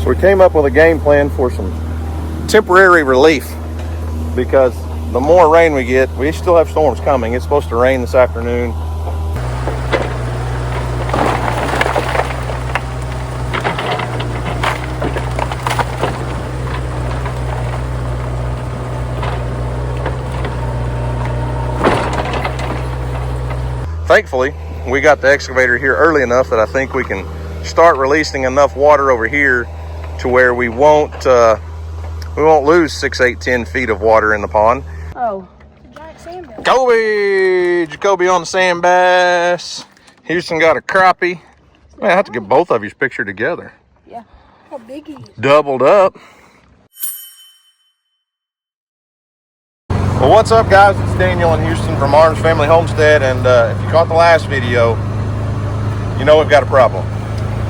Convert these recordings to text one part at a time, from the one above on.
So we came up with a game plan for some temporary relief, because the more rain we get, we still have storms coming. It's supposed to rain this afternoon. Thankfully, we got the excavator here early enough that I think we can start releasing enough water over here to where we won't lose 6, 8, 10 feet of water in the pond. Oh, it's a giant sandbass. Jacoby on the sandbass. Houston got a crappie. Man, I have to get both of you's picture together. Yeah, how big he is. Doubled up. Well, what's up, guys? It's Daniel and Houston from Arms Family Homestead, and if you caught the last video, you know we've got a problem.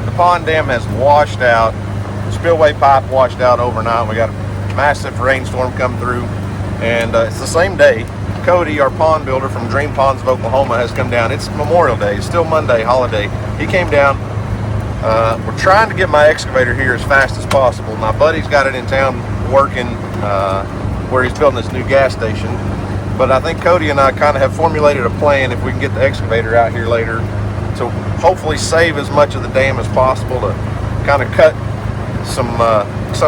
The pond dam has washed out. The spillway pipe washed out overnight. We got a massive rainstorm come through, and it's the same day. Cody, our pond builder from Dream Ponds of Oklahoma, has come down. It's Memorial Day. It's still Monday, holiday. He came down. We're trying to get my excavator here as fast as possible. My buddy's got it in town working where he's building this new gas station. But I think Cody and I kind of have formulated a plan if we can get the excavator out here later to hopefully save as much of the dam as possible, to kind of cut some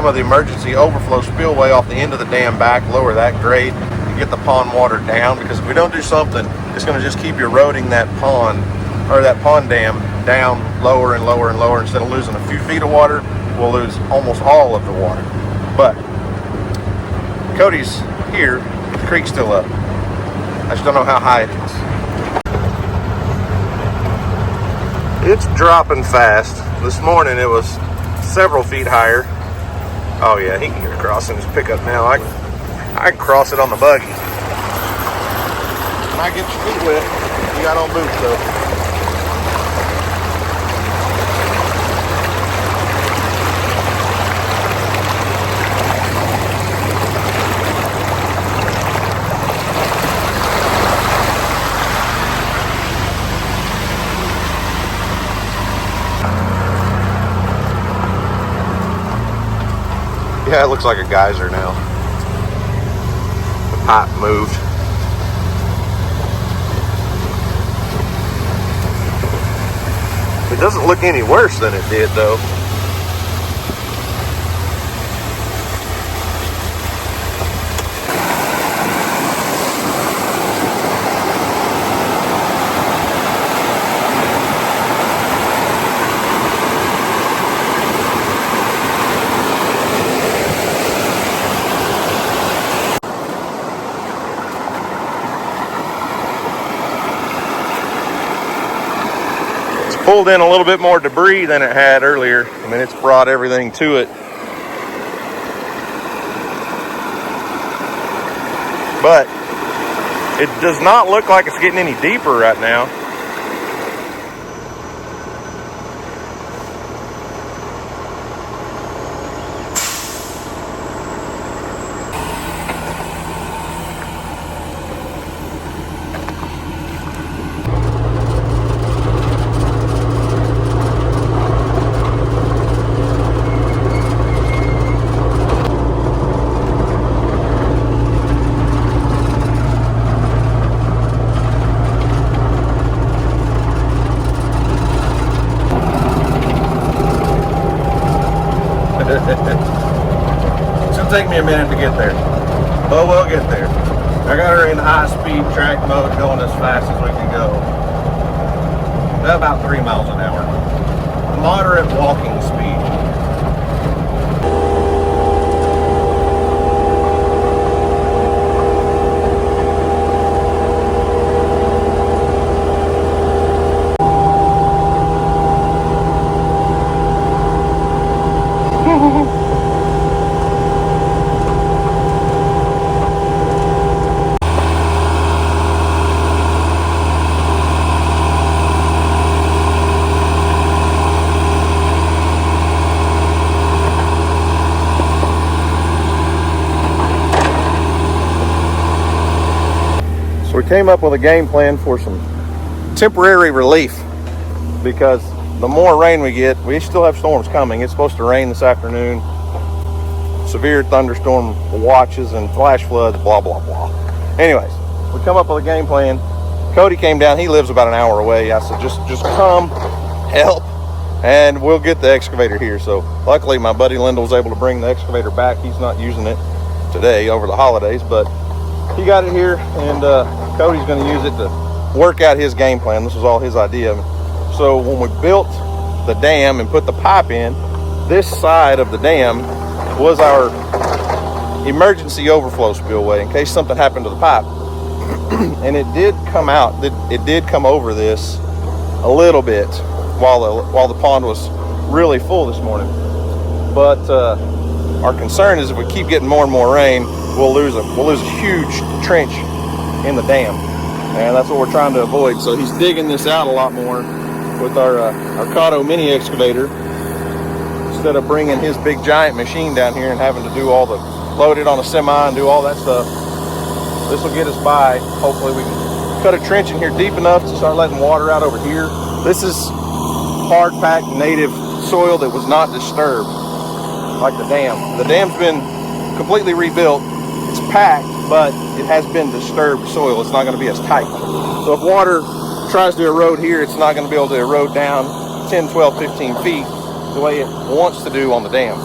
of the emergency overflow spillway off the end of the dam back, lower that grade, and get the pond water down. Because if we don't do something, it's going to just keep eroding that pond, or that pond dam, down lower and lower and lower. Instead of losing a few feet of water, we'll lose almost all of the water. But Cody's here, the creek's still up. I just don't know how high it is. It's dropping fast. This morning it was several feet higher. Oh yeah, he can get across in his pickup now. I can cross it on the buggy. Might get your feet wet. You got on boots though. Yeah, it looks like a geyser now. The pipe moved. It doesn't look any worse than it did, though. Pulled in a little bit more debris than it had earlier. I mean, it's brought everything to it. But it does not look like it's getting any deeper right now. It's gonna take me a minute to get there, but we'll get there. I got her in high-speed track mode, going as fast as we can go. About 3 miles an hour. Moderate walking speed. So we came up with a game plan for some temporary relief, because the more rain we get, we still have storms coming. It's supposed to rain this afternoon. Severe thunderstorm watches and flash floods, blah, blah, blah. Anyways, we come up with a game plan. Cody came down. He lives about an hour away. I said, just come, help, and we'll get the excavator here. So luckily, my buddy Lyndall was able to bring the excavator back. He's not using it today over the holidays, but he got it here, and Cody's going to use it to work out his game plan. This was all his idea. So when we built the dam and put the pipe in, this side of the dam was our emergency overflow spillway in case something happened to the pipe. And it did come out, it did come over this a little bit while the pond was really full this morning. But our concern is if we keep getting more and more rain, we'll lose a huge trench in the dam, and that's what we're trying to avoid. So he's digging this out a lot more with our Kato mini excavator, instead of bringing his big giant machine down here and having to do all the load it on a semi and do all that stuff. This will get us by. Hopefully we can cut a trench in here deep enough to start letting water out over here. This is hard packed native soil that was not disturbed like the dam. The dam's been completely rebuilt. It's packed, but it has been disturbed soil. It's not going to be as tight. So if water tries to erode here, it's not going to be able to erode down 10, 12, 15 feet the way it wants to do on the dam.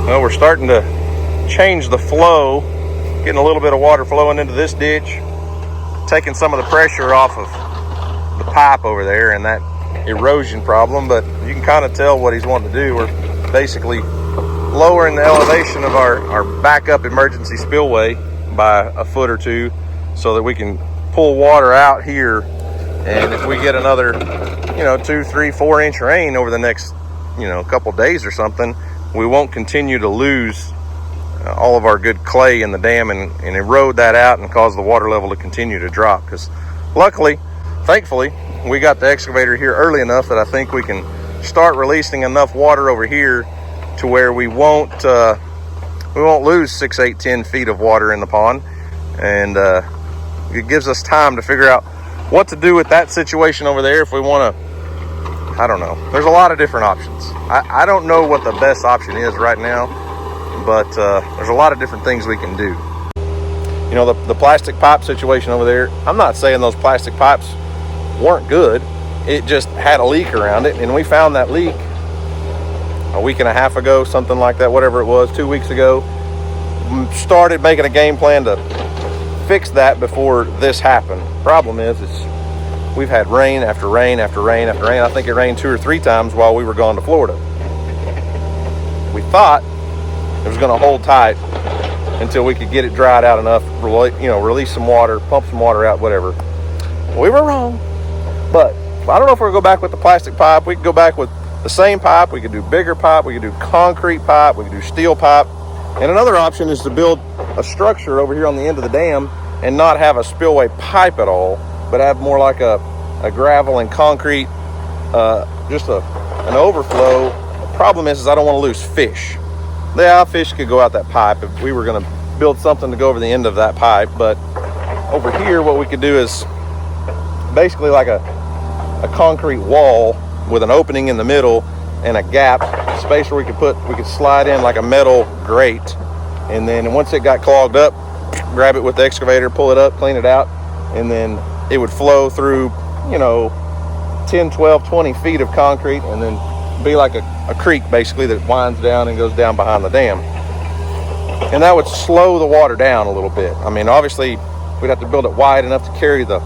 Well, we're starting to change the flow, getting a little bit of water flowing into this ditch, taking some of the pressure off of the pipe over there and that erosion problem. But you can kind of tell what he's wanting to do. We're basically lowering the elevation of our backup emergency spillway by a foot or two so that we can pull water out here. And if we get another 2, 3, 4 inch rain over the next couple days or something, we won't continue to lose all of our good clay in the dam and erode that out and cause the water level to continue to drop. Because luckily, thankfully, we got the excavator here early enough that I think we can start releasing enough water over here to where we won't lose 6, 8, 10 feet of water in the pond. And it gives us time to figure out what to do with that situation over there if we want to. I don't know. There's a lot of different options. I don't know what the best option is right now, but there's a lot of different things we can do. The plastic pipe situation over there, I'm not saying those plastic pipes weren't good. It just had a leak around it, and we found that leak a week and a half ago, something like that, whatever it was, 2 weeks ago. Started making a game plan to fix that before this happened. Problem is, we've had rain after rain after rain after rain. I think it rained 2 or 3 times while we were gone to Florida. We thought it was going to hold tight until we could get it dried out enough, release some water, pump some water out, whatever. We were wrong. But I don't know if we're going to go back with the plastic pipe. We could go back with the same pipe. We could do bigger pipe. We could do concrete pipe. We could do steel pipe. And another option is to build a structure over here on the end of the dam and not have a spillway pipe at all, but have more like a a gravel and concrete, just an overflow. The problem is I don't want to lose fish. Yeah, fish could go out that pipe if we were going to build something to go over the end of that pipe, but over here what we could do is basically like a concrete wall with an opening in the middle and a gap, space where we could slide in like a metal grate, and then once it got clogged up, grab it with the excavator, pull it up, clean it out, and then it would flow through, 10, 12, 20 feet of concrete, and then be like a creek basically that winds down and goes down behind the dam. And that would slow the water down a little bit. I mean, obviously we'd have to build it wide enough to carry the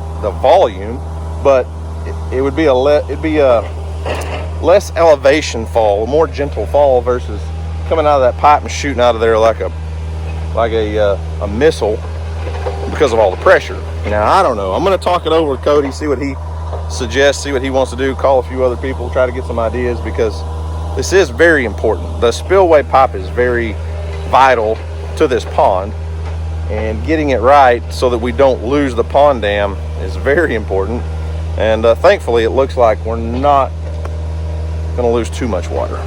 volume, but it would be it'd be a less elevation fall, a more gentle fall versus coming out of that pipe and shooting out of there like a missile because of all the pressure. Now, I don't know. I'm going to talk it over with Cody, see what he suggests, see what he wants to do, call a few other people, try to get some ideas, because this is very important. The spillway pipe is very vital to this pond, and getting it right so that we don't lose the pond dam is very important. And thankfully it looks like we're not going to lose too much water.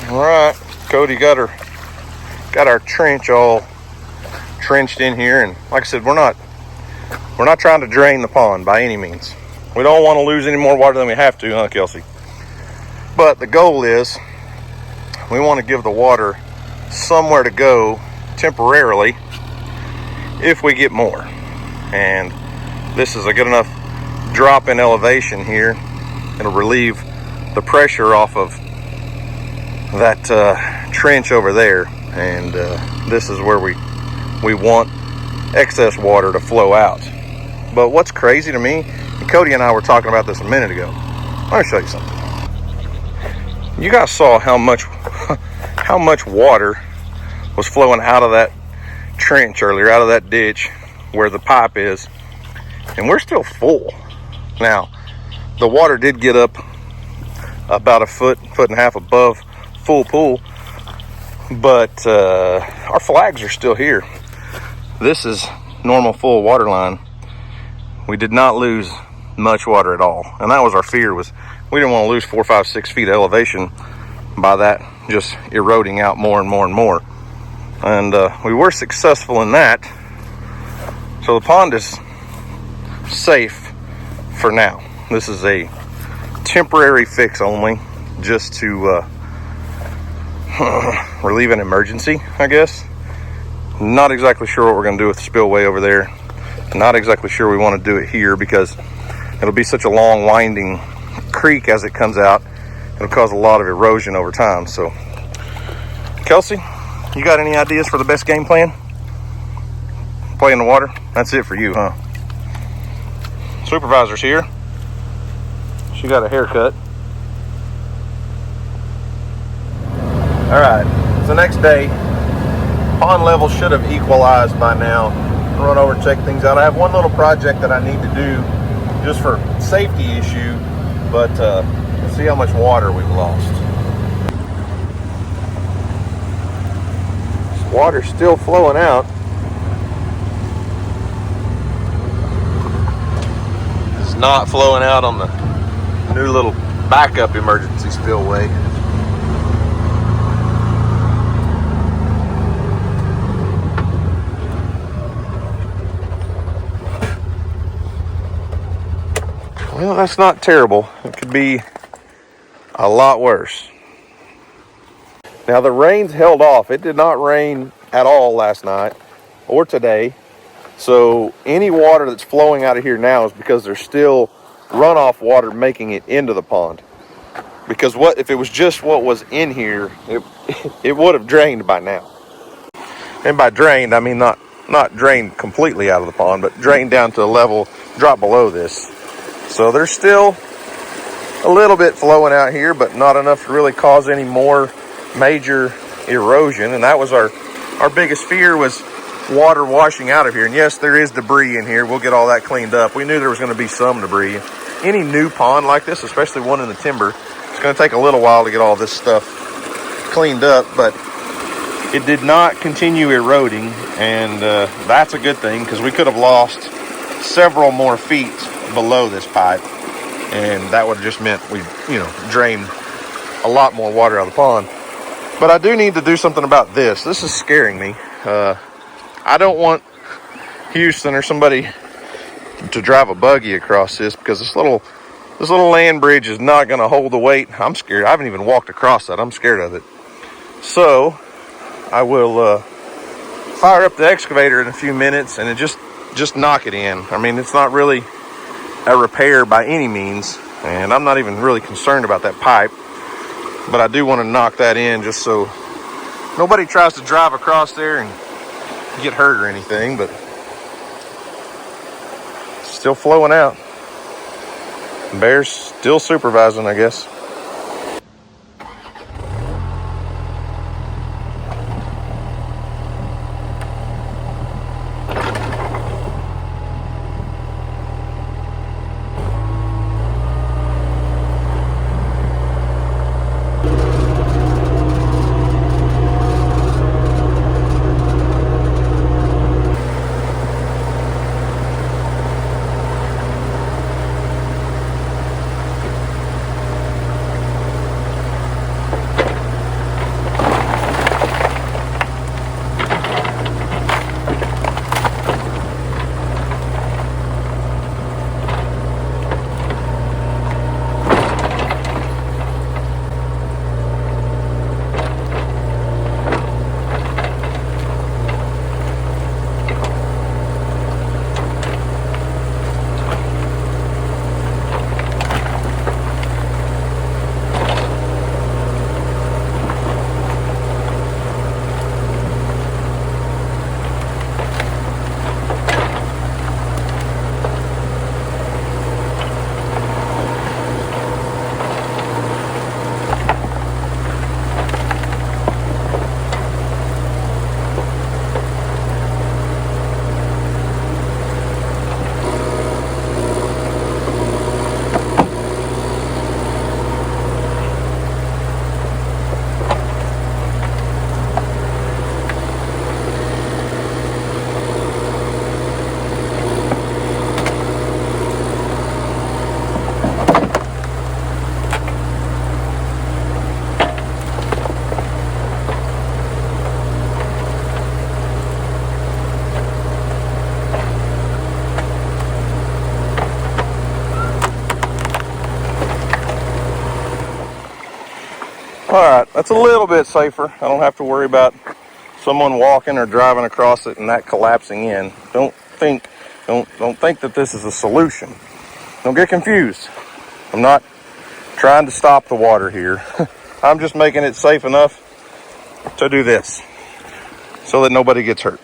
All right, Cody got our trench all trenched in here, and like I said, we're not trying to drain the pond by any means. We don't want to lose any more water than we have to, huh, Kelsey? But the goal is we want to give the water somewhere to go temporarily if we get more. And this is a good enough drop in elevation here. It'll relieve the pressure off of that trench over there, and this is where we want excess water to flow out. But what's crazy to me, and Cody and I were talking about this a minute ago. Let me show you something. You guys saw how much water was flowing out of that trench earlier, out of that ditch where the pipe is, and we're still full. Now, the water did get up about a foot and a half above full pool, but our flags are still here. This is normal full water line. We did not lose much water at all, and that was our fear, was we didn't want to lose 4, 5, 6 feet of elevation by that just eroding out more and more and more. And we were successful in that, so the pond is safe for now. This is a temporary fix only, just to relieve an emergency, I guess. Not exactly sure what we're going to do with the spillway over there. Not exactly sure we want to do it here, because it'll be such a long winding creek as it comes out. It'll cause a lot of erosion over time. So, Kelsey, you got any ideas for the best game plan? Play in the water? That's it for you, huh? Supervisor's here. She got a haircut. All right, it's the next day. Pond level should have equalized by now. I'll run over and check things out. I have one little project that I need to do just for safety issue, but let's see how much water we've lost. This water's still flowing out. It's not flowing out on the new little backup emergency spillway. Well, that's not terrible. It could be a lot worse. Now, the rain's held off. It did not rain at all last night or today. So any water that's flowing out of here now is because there's still runoff water making it into the pond. Because what if it was just what was in here, it would have drained by now. And by drained, I mean not drained completely out of the pond, but drained down to a level drop below this. So there's still a little bit flowing out here, but not enough to really cause any more major erosion. And that was our biggest fear, was water washing out of here. And yes, there is debris in here. We'll get all that cleaned up. We knew there was going to be some debris. Any new pond like this, especially one in the timber, it's going to take a little while to get all this stuff cleaned up, but it did not continue eroding, and that's a good thing, because we could have lost several more feet below this pipe, and that would have just meant we, drained a lot more water out of the pond. But I do need to do something about this. This is scaring me. I don't want Houston or somebody to drive a buggy across this, because this little land bridge is not going to hold the weight. I'm scared. I haven't even walked across that. I'm scared of it. So I will fire up the excavator in a few minutes and just knock it in. I mean, it's not really a repair by any means, and I'm not even really concerned about that pipe, but I do want to knock that in just so nobody tries to drive across there and get hurt or anything. But it's still flowing out. Bear's still supervising, I guess. Alright, that's a little bit safer. I don't have to worry about someone walking or driving across it and that collapsing in. Don't think that this is a solution. Don't get confused. I'm not trying to stop the water here. I'm just making it safe enough to do this so that nobody gets hurt.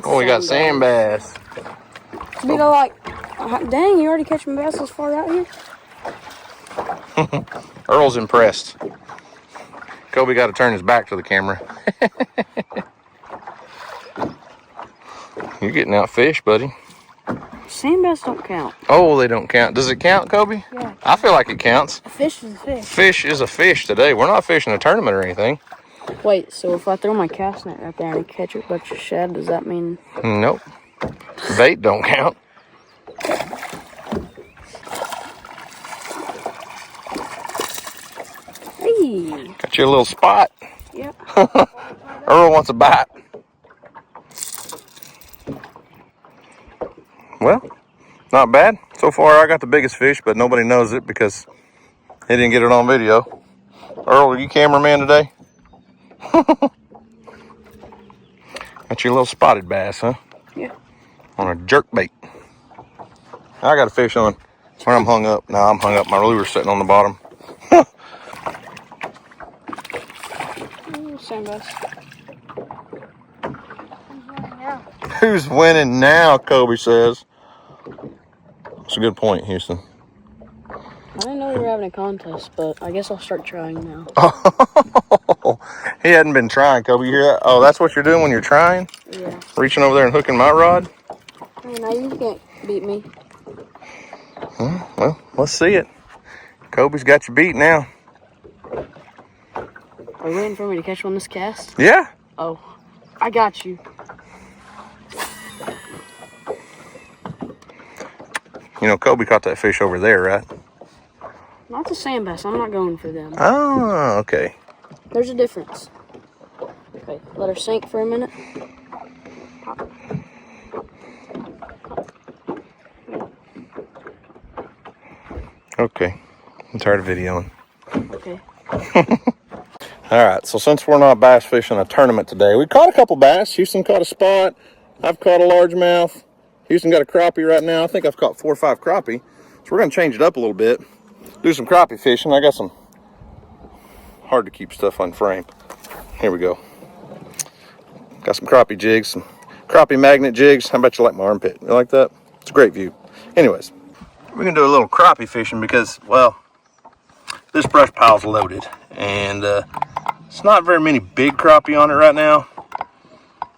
Oh, we got sandbass. Dang, you already catching bass this far out here? Earl's impressed. Kobe got to turn his back to the camera. You're getting out fish, buddy. Sandbass don't count. Oh, they don't count. Does it count, Kobe? Yeah. I feel like it counts. A fish is a fish. Fish is a fish today. We're not fishing a tournament or anything. Wait, so if I throw my cast net right there and catch a bunch of shad, does that mean... Nope. Bait don't count. Hey. Got you a little spot. Yep. Earl wants a bite. Well, not bad. So far, I got the biggest fish, but nobody knows it because he didn't get it on video. Earl, are you cameraman today? Got your little spotted bass, huh? Yeah. On a jerk bait. I got a fish on where I'm hung up. Now I'm hung up. My lure's sitting on the bottom. Sandbass. Who's winning now, Kobe says. That's a good point, Houston. I didn't know we were having a contest, but I guess I'll start trying now. Oh, he hadn't been trying, Kobe. You hear that? Oh, that's what you're doing when you're trying? Yeah. Reaching over there and hooking my rod? Hey, now you can't beat me. Well, let's see it. Kobe's got you beat now. Are you waiting for me to catch one this cast? Yeah. Oh, I got you. You know, Kobe caught that fish over there, right? Not the sandbass. I'm not going for them. Oh, okay. There's a difference. Okay, let her sink for a minute. Pop. Okay. I'm tired of videoing. Okay. All right, so since we're not bass fishing a tournament today, we caught a couple bass. Houston caught a spot. I've caught a largemouth. Houston got a crappie right now. I think I've caught 4 or 5 crappie. So we're gonna change it up a little bit. Do some crappie fishing. I got some hard to keep stuff on frame. Here we go. Got some crappie jigs, some crappie magnet jigs. How about you like my armpit? You like that? It's a great view. Anyways, we're gonna do a little crappie fishing because, well, this brush pile's loaded and it's not very many big crappie on it right now,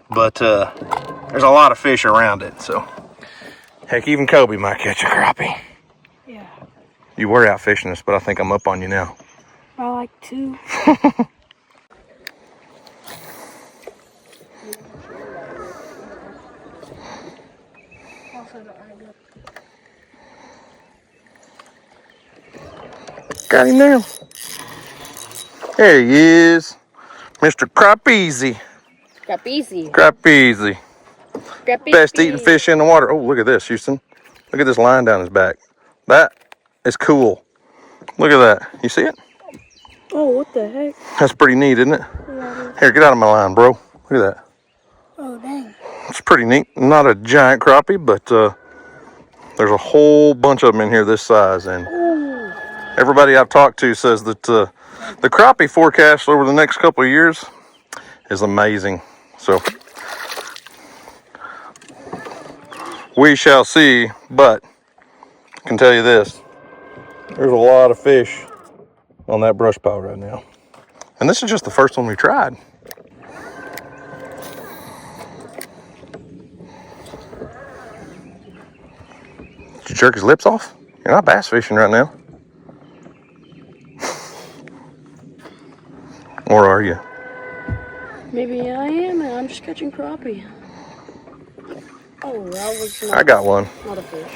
but there's a lot of fish around it, so heck, even Kobe might catch a crappie. Yeah. You were out fishing this, but I think I'm up on you now. I like to. Got him now. There he is. Mr. Crappie. Crappie. Crappie. Crappie. Best eating fish in the water. Oh, look at this, Houston. Look at this line down his back. That is cool. Look at that. You see it? Oh, what the heck? That's pretty neat, isn't it? Yeah. Here, get out of my line, bro. Look at that. Oh, dang. It's pretty neat. Not a giant crappie, but there's a whole bunch of them in here this size. And everybody I've talked to says that the crappie forecast over the next couple of years is amazing. So we shall see, but I can tell you this. There's a lot of fish on that brush pile right now. And this is just the first one we tried. Did you jerk his lips off? You're not bass fishing right now. Or are you? Maybe I am, and I'm just catching crappie. Oh, that was not I got one. Not a fish.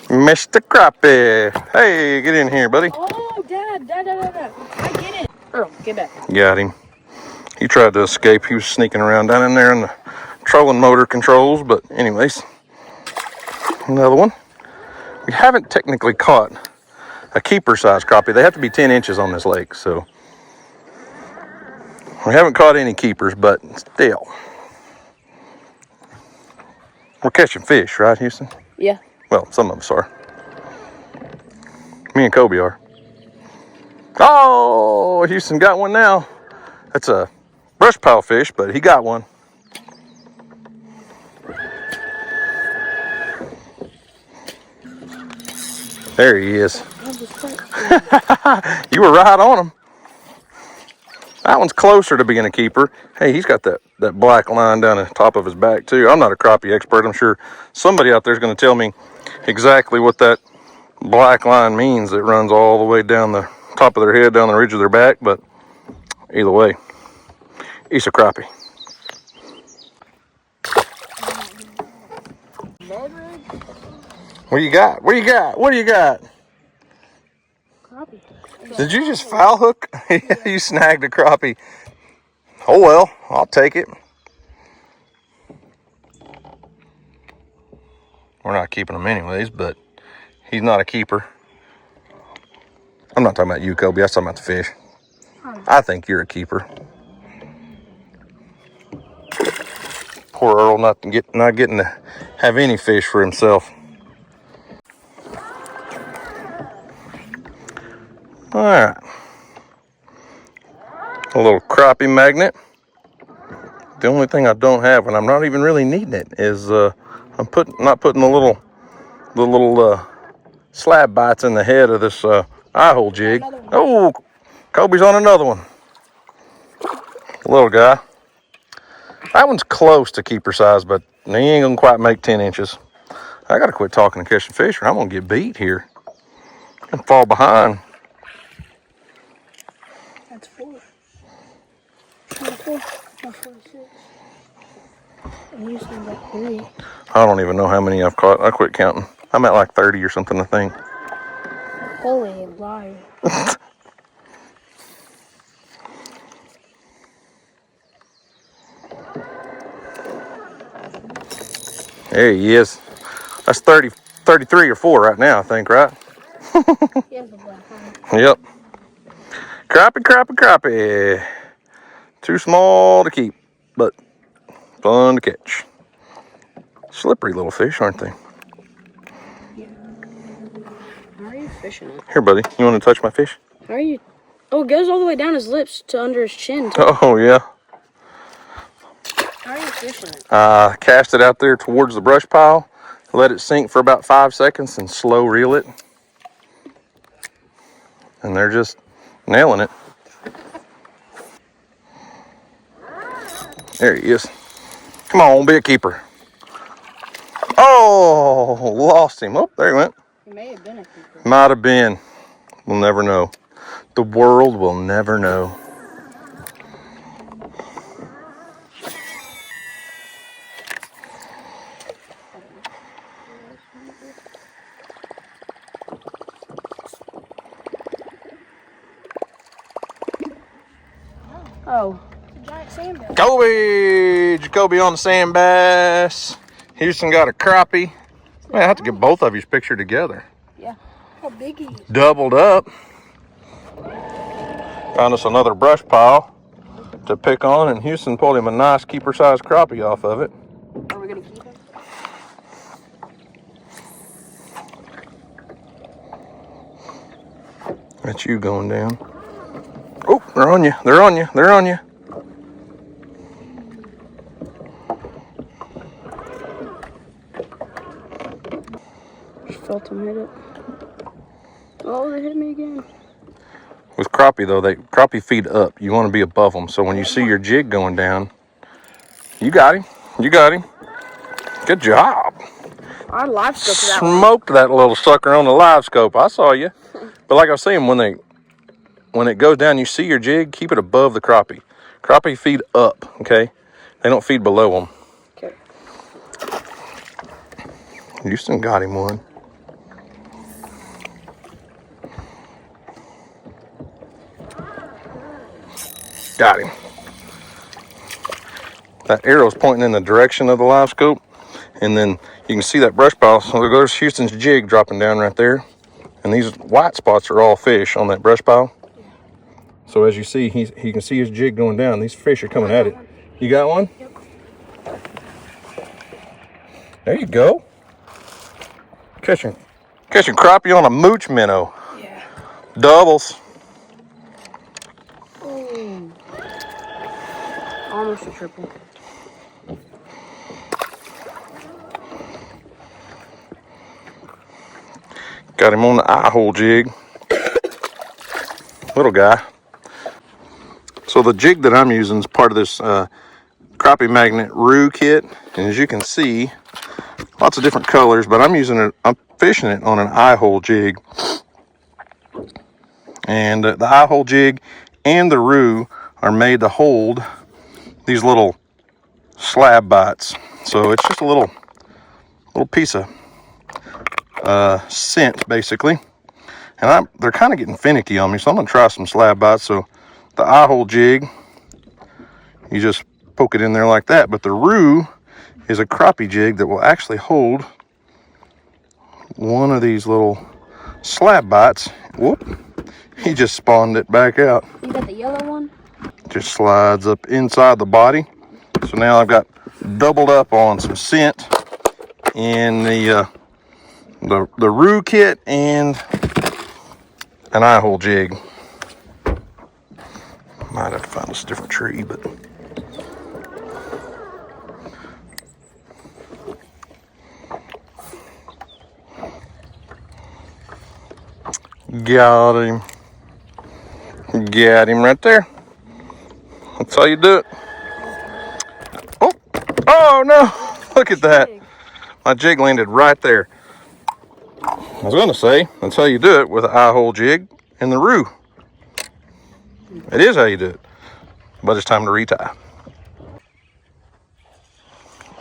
Mr. Crappie. Hey, get in here, buddy. Oh, Dad. I get it. Earl, get back. Got him. He tried to escape. He was sneaking around down in there in the trolling motor controls. But anyways, another one. We haven't technically caught a keeper size crappie. They have to be 10 inches on this lake. So we haven't caught any keepers, but still. We're catching fish, right, Houston? Yeah. Well, some of us are. Me and Kobe are. Oh, Houston got one now. That's a brush pile fish, but he got one. There he is. You were right on him. That one's closer to being a keeper. Hey, he's got that black line down the top of his back too. I'm not a crappie expert. I'm sure somebody out there is going to tell me exactly what that black line means that runs all the way down the top of their head, down the ridge of their back. But either way, he's a crappie. What do you got? What do you got? What do you got? Crappie. Did you just foul hook? You snagged a crappie. Oh well, I'll take it. We're not keeping him anyways, but he's not a keeper. I'm not talking about you, Kobe. I'm talking about the fish. I think you're a keeper. Poor Earl not getting to have any fish for himself. All right. A little crappie magnet. The only thing I don't have, and I'm not even really needing it, is I'm not putting the little slab bites in the head of this eye hole jig. Oh, Kobe's on another one. Little guy. That one's close to keeper size, but he ain't gonna quite make 10 inches. I gotta quit talking and catching fish, or I'm gonna get beat here and fall behind. That's 4. Not 4. Not 4 to 6. I'm usually like 3. I don't even know how many I've caught. I quit counting. I'm at like 30 or something, I think. Holy liar. There he is. That's 30, 33 or 4 right now, I think, right? He has a black eye. Yep. Crappie, crappie, crappie. Too small to keep, but fun to catch. Slippery little fish, aren't they? Yeah. How are you fishing it? Here, buddy. You want to touch my fish? How are you? Oh, it goes all the way down his lips to under his chin. Oh, yeah. How are you fishing it? Cast it out there towards the brush pile. Let it sink for about 5 seconds and slow reel it. And they're just nailing it. There he is. Come on, be a keeper. Oh, lost him. Oh, there he went. He may have been a keeper. Might have been. We'll never know. The world will never know. Oh, it's a giant sandbass. Jacoby on the sandbass. Houston got a crappie. Man, I have to get both of you pictured together. Yeah. How big he is. Doubled up. Found us another brush pile to pick on, and Houston pulled him a nice keeper-sized crappie off of it. Are we gonna keep him? That's you going down. Oh, they're on you. They're on you. They're on you. Just felt him hit it. Oh, they hit me again. With crappie, though, crappie feed up. You want to be above them. So when you see your jig going down, you got him. You got him. Good job. I live scope that one. Smoked that little sucker on the live scope. I saw you. But like I was saying, when it goes down, you see your jig, keep it above the crappie. Crappie feed up, okay? They don't feed below them. Okay. Houston got him one. Got him. That arrow's pointing in the direction of the live scope, and then you can see that brush pile. So there's Houston's jig dropping down right there, and these white spots are all fish on that brush pile. So as you see, he can see his jig going down. These fish are coming at it. You got one? Yep. There you go. Catching crappie on a mooch minnow. Yeah. Doubles. Ooh. Almost a triple. Got him on the eye hole jig. Little guy. So the jig that I'm using is part of this crappie magnet roo kit. And as you can see, lots of different colors, but I'm fishing it on an eye hole jig. And the eye hole jig and the roo are made to hold these little slab bites. So it's just a little piece of scent, basically. And they're kind of getting finicky on me, so I'm going to try some slab bites. So the eye hole jig, you just poke it in there like that. But the rue is a crappie jig that will actually hold one of these little slab bites. Whoop, he just spawned it back out. You got the yellow one? Just slides up inside the body. So now I've got doubled up on some scent in the rue kit and an eye hole jig. Might have to find us a different tree, but got him. Got him right there. That's how you do it. Oh, oh no! Look at that. My jig landed right there. I was going to say, that's how you do it with an eye hole jig and the rue. It is how you do it. But it's time to retie.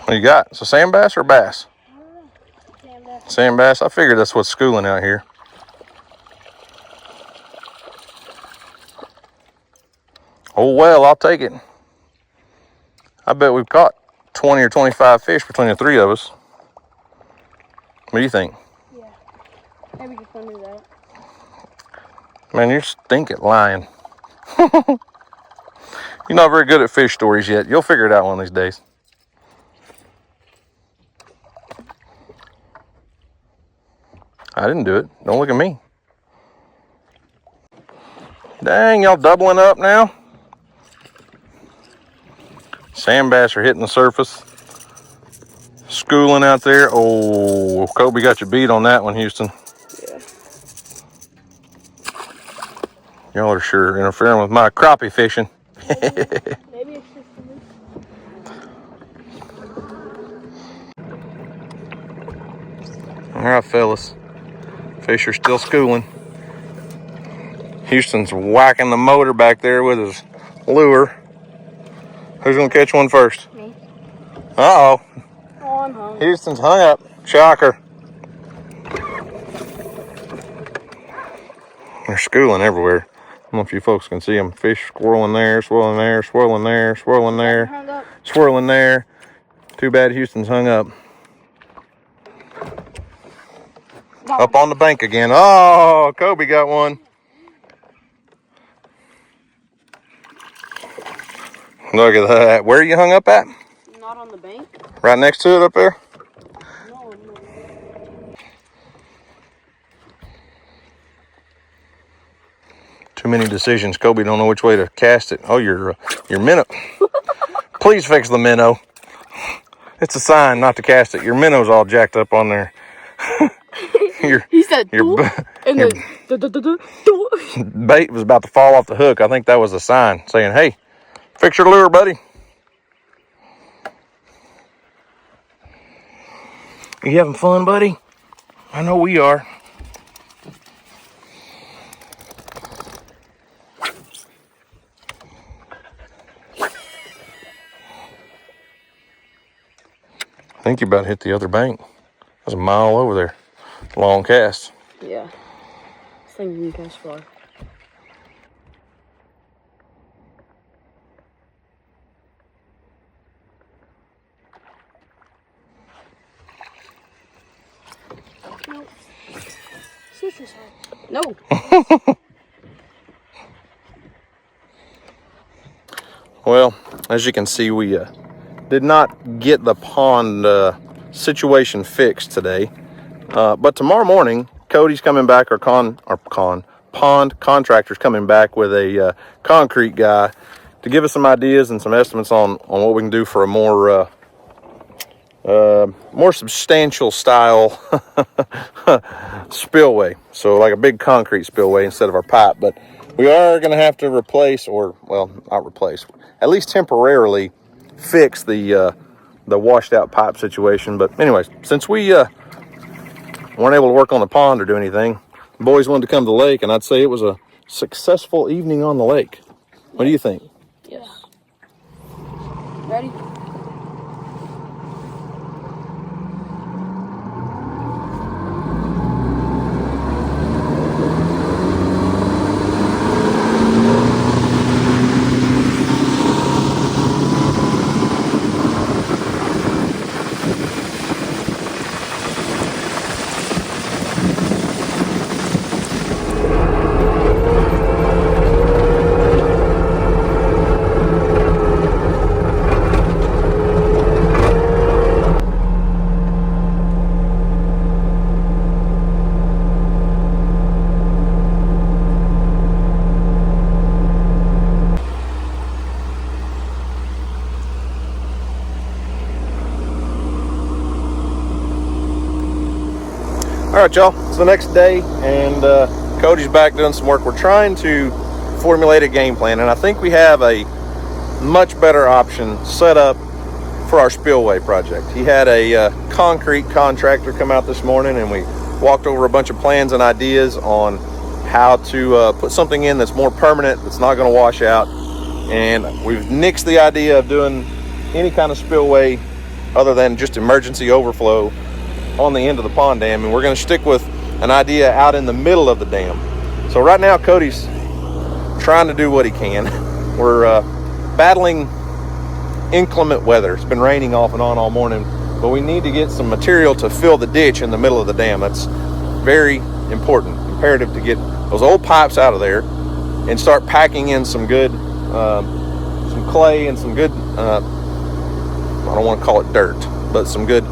What you got? It's a sandbass or bass? Sandbass. Sandbass. I figured that's what's schooling out here. Oh well, I'll take it. I bet we've caught 20 or 25 fish between the three of us. What do you think? Yeah. Maybe we can do that. Man, you're stinking lying. You're not very good at fish stories yet. You'll figure it out one of these days. I didn't do it. Don't look at me. Dang, y'all doubling up now? Sandbass are hitting the surface. Schooling out there. Oh, Kobe got you beat on that one, Houston. Yeah. Y'all are sure interfering with my crappie fishing. Maybe it's just a loose. All right, fellas. Fish are still schooling. Houston's whacking the motor back there with his lure. Who's gonna catch one first? Me. Uh-oh. Oh, I'm hung. Houston's hung up. Shocker. They're schooling everywhere. I don't know if you folks can see them. Fish swirling there, swirling there, swirling there, swirling there, Hung up. swirling there. Too bad Houston's hung up. Got Up one. on the bank again. Oh, Kobe got one. Look at that. Where are you hung up at? Not on the bank? Right next to it up there? No, no. Too many decisions. Kobe don't know which way to cast it. Oh, your minnow. Please fix the minnow. It's a sign not to cast it. Your minnow's all jacked up on there. He said, your and then, bait was about to fall off the hook. I think that was a sign saying, hey, fix your lure, buddy. You having fun, buddy? I know we are. I think you about to hit the other bank. That's a mile over there. Long cast. yeah. This thing didn't cast far. Nope. Switch this side. No. Well, as you can see, we did not get the pond situation fixed today. But tomorrow morning, Cody's coming back, our pond contractor's coming back with a concrete guy to give us some ideas and some estimates on what we can do for a more substantial style spillway. So like a big concrete spillway instead of our pipe. But we are going to have to replace, or well, not replace, at least temporarily fix the washed out pipe situation. But anyways, since we weren't able to work on the pond or do anything, the boys wanted to come to the lake, and I'd say it was a successful evening on the lake. What do you think? Yes. Ready? right, y'all, it's the next day, and Cody's back doing some work. We're trying to formulate a game plan, and I think we have a much better option set up for our spillway project. He had a concrete contractor come out this morning, and we walked over a bunch of plans and ideas on how to put something in that's more permanent, that's not going to wash out. And we've nixed the idea of doing any kind of spillway other than just emergency overflow on the end of the pond dam, and we're going to stick with an idea out in the middle of the dam. So right now Cody's trying to do what he can. We're battling inclement weather. It's been raining off and on all morning, but we need to get some material to fill the ditch in the middle of the dam. That's very important, imperative to get those old pipes out of there and start packing in some good some clay and some good I don't want to call it dirt, but some good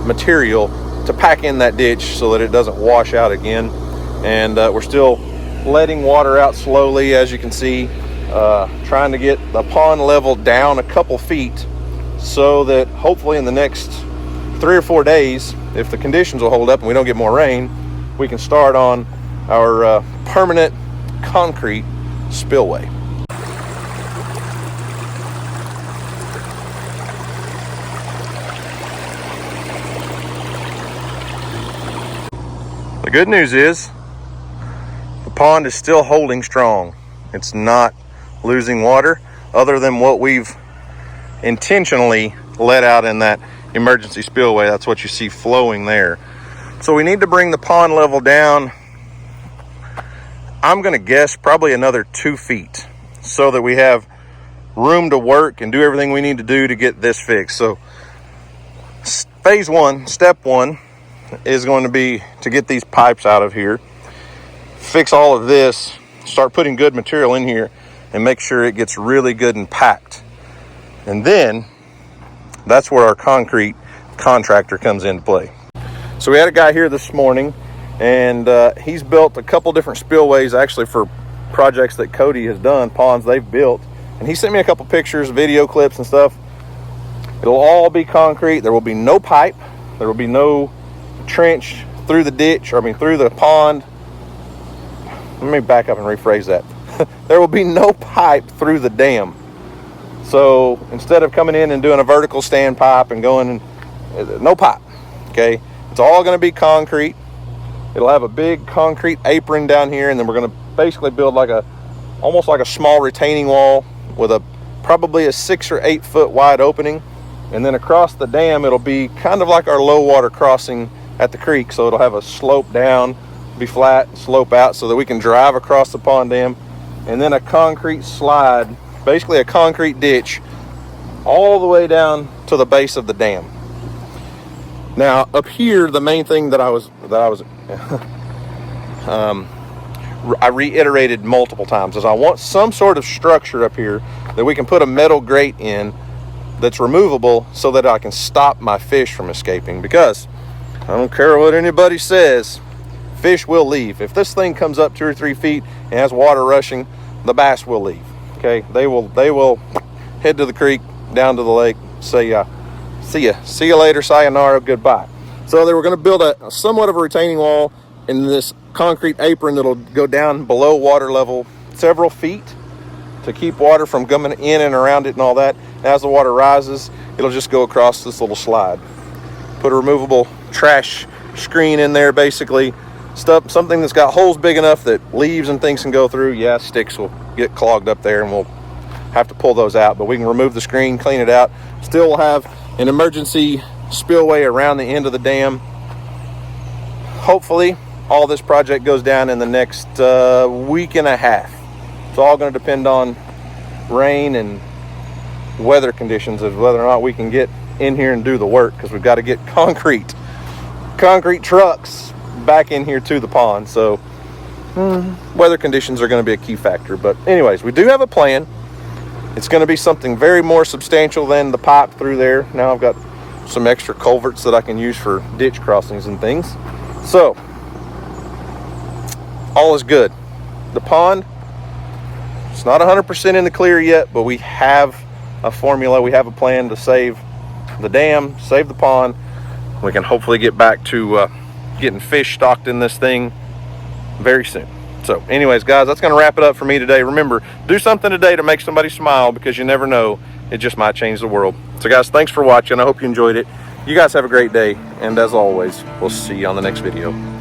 material to pack in that ditch so that it doesn't wash out again. And we're still letting water out slowly, as you can see, trying to get the pond level down a couple feet so that hopefully in the next 3 or 4 days, if the conditions will hold up and we don't get more rain, we can start on our permanent concrete spillway. The good news is the pond is still holding strong. It's not losing water other than what we've intentionally let out in that emergency spillway. That's what you see flowing there. So we need to bring the pond level down, I'm gonna guess probably another 2 feet, so that we have room to work and do everything we need to do to get this fixed. So phase one, step one, is going to be to get these pipes out of here, fix all of this, start putting good material in here, and make sure it gets really good and packed. And then that's where our concrete contractor comes into play. So we had a guy here this morning, and he's built a couple different spillways actually for projects that Cody has done, ponds they've built. And he sent me a couple pictures, video clips and stuff. It'll all be concrete. There will be no pipe. There will be no trench through the ditch, or through the pond. Let me back up and rephrase that. There will be no pipe through the dam. So instead of coming in and doing a vertical standpipe and going, no pipe, okay? It's all gonna be concrete. It'll have a big concrete apron down here, and then we're gonna basically build almost like a small retaining wall with probably a 6 or 8 foot wide opening. And then across the dam, it'll be kind of like our low water crossing at the creek. So it'll have a slope down, be flat, slope out, so that we can drive across the pond dam. And then a concrete slide, basically a concrete ditch, all the way down to the base of the dam. Now up here, the main thing that I reiterated multiple times is I want some sort of structure up here that we can put a metal grate in that's removable so that I can stop my fish from escaping, because I don't care what anybody says, fish will leave. If this thing comes up 2 or 3 feet and has water rushing, the bass will leave. Okay, they will head to the creek, down to the lake, say see you later, sayonara, goodbye. So they were going to build a somewhat of a retaining wall in this concrete apron that'll go down below water level several feet to keep water from coming in and around it and all that. As the water rises, it'll just go across this little slide. Put a removable trash screen in there, basically something that's got holes big enough that leaves and things can go through. Yeah, sticks will get clogged up there and we'll have to pull those out, but we can remove the screen, clean it out. Still will have an emergency spillway around the end of the dam. Hopefully all this project goes down in the next week and a half. It's all going to depend on rain and weather conditions of whether or not we can get in here and do the work, because we've got to get concrete trucks back in here to the pond. So weather conditions are going to be a key factor, but anyways, we do have a plan. It's going to be something very more substantial than the pipe through there. Now I've got some extra culverts that I can use for ditch crossings and things. So all is good. The pond, it's not 100% in the clear yet, but we have a formula. We have a plan to save the dam, save the pond. We can hopefully get back to getting fish stocked in this thing very soon. So anyways, guys, that's going to wrap it up for me today. Remember, do something today to make somebody smile, because you never know, it just might change the world. So guys, thanks for watching. I hope you enjoyed it. You guys have a great day, and as always, we'll see you on the next video.